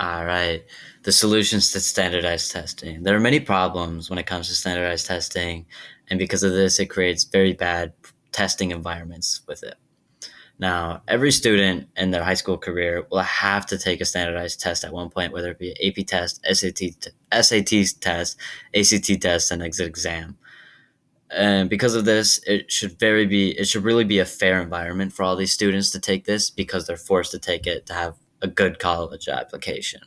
All right. The solutions to standardized testing. There are many problems when it comes to standardized testing, and because of this, it creates very bad testing environments with it. Now, every student in their high school career will have to take a standardized test at one point, whether it be an AP test, SAT test, ACT test, and exit exam. And because of this, it should really be a fair environment for all these students to take this because they're forced to take it to have a good college application.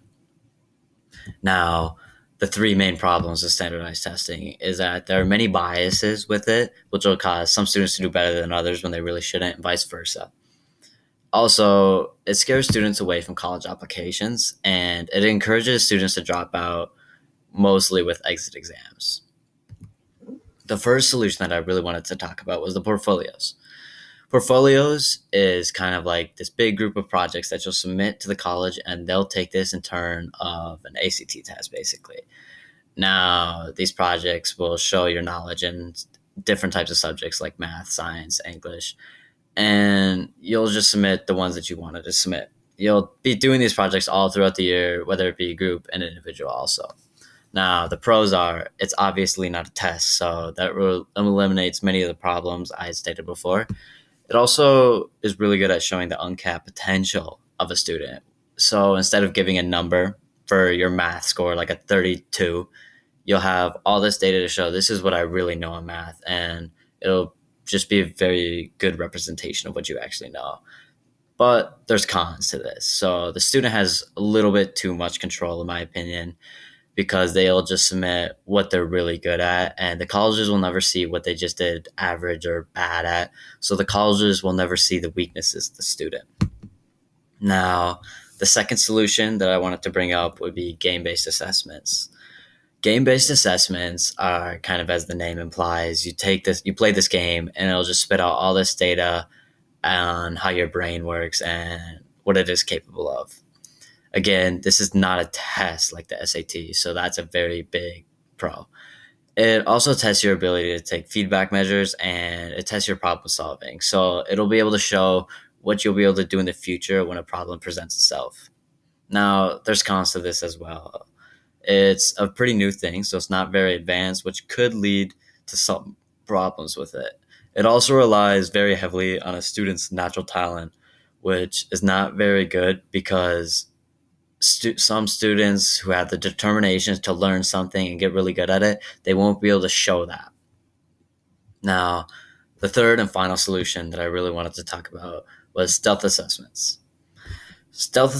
Now, the three main problems with standardized testing is that there are many biases with it, which will cause some students to do better than others when they really shouldn't, and vice versa. Also, it scares students away from college applications and it encourages students to drop out mostly with exit exams. The first solution that I really wanted to talk about was the portfolios. Portfolios is kind of like this big group of projects that you'll submit to the college and they'll take this in turn of an ACT test basically. Now, these projects will show your knowledge in different types of subjects like math, science, English, and you'll just submit the ones that you wanted to submit. You'll be doing these projects all throughout the year, whether it be group and individual also. Now, the pros are it's obviously not a test, so that eliminates many of the problems I had stated before. It also is really good at showing the uncapped potential of a student. So instead of giving a number for your math score, like a 32, you'll have all this data to show this is what I really know in math, and it'll just be a very good representation of what you actually know. But there's cons to this. So the student has a little bit too much control, in my opinion, because they'll just submit what they're really good at, and the colleges will never see what they just did average or bad at. So the colleges will never see the weaknesses of the student. Now, the second solution that I wanted to bring up would be game-based assessments. Game-based assessments are kind of as the name implies. You play this game, and it'll just spit out all this data on how your brain works and what it is capable of. Again, this is not a test like the SAT, so that's a very big pro. It also tests your ability to take feedback measures and it tests your problem solving. So it'll be able to show what you'll be able to do in the future when a problem presents itself. Now, there's cons to this as well. It's a pretty new thing, so it's not very advanced, which could lead to some problems with it. It also relies very heavily on a student's natural talent, which is not very good because some students who have the determination to learn something and get really good at it, they won't be able to show that. Now, the third and final solution that I really wanted to talk about was stealth assessments. Stealth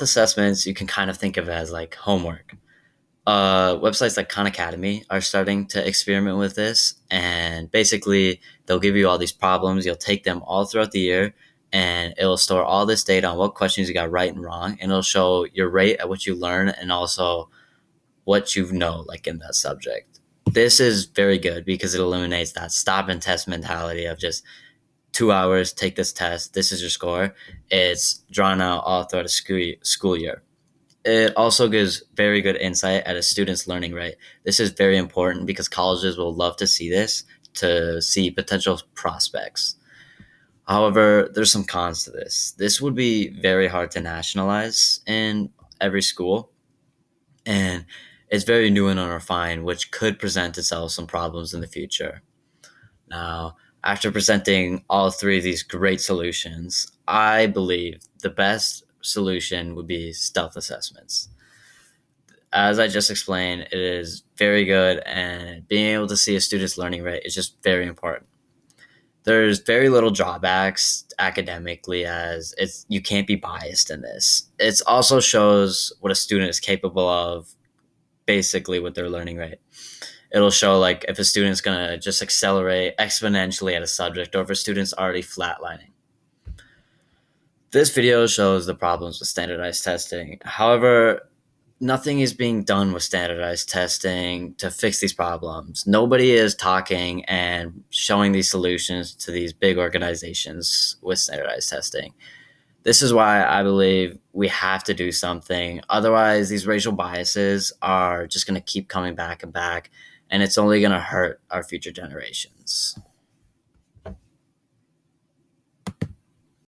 assessments you can kind of think of as like homework. Websites like Khan Academy are starting to experiment with this, and basically they'll give you all these problems. You'll take them all throughout the year, and it'll store all this data on what questions you got right and wrong, and it'll show your rate at what you learn and also what you know, like in that subject. This is very good because it eliminates that stop and test mentality of just 2 hours, take this test, this is your score. It's drawn out all throughout a school year. It also gives very good insight at a student's learning rate. This is very important because colleges will love to see this to see potential prospects. However, there's some cons to this. This would be very hard to nationalize in every school, and it's very new and unrefined, which could present itself some problems in the future. Now, after presenting all three of these great solutions, I believe the best solution would be stealth assessments. As I just explained, it is very good, and being able to see a student's learning rate is just very important. There's very little drawbacks academically as you can't be biased in this. It also shows what a student is capable of basically with their learning rate. It'll show like if a student's gonna just accelerate exponentially at a subject or if a student's already flatlining. This video shows the problems with standardized testing. However, nothing is being done with standardized testing to fix these problems. Nobody is talking and showing these solutions to these big organizations with standardized testing. This is why I believe we have to do something. Otherwise, these racial biases are just going to keep coming back and back, and it's only going to hurt our future generations.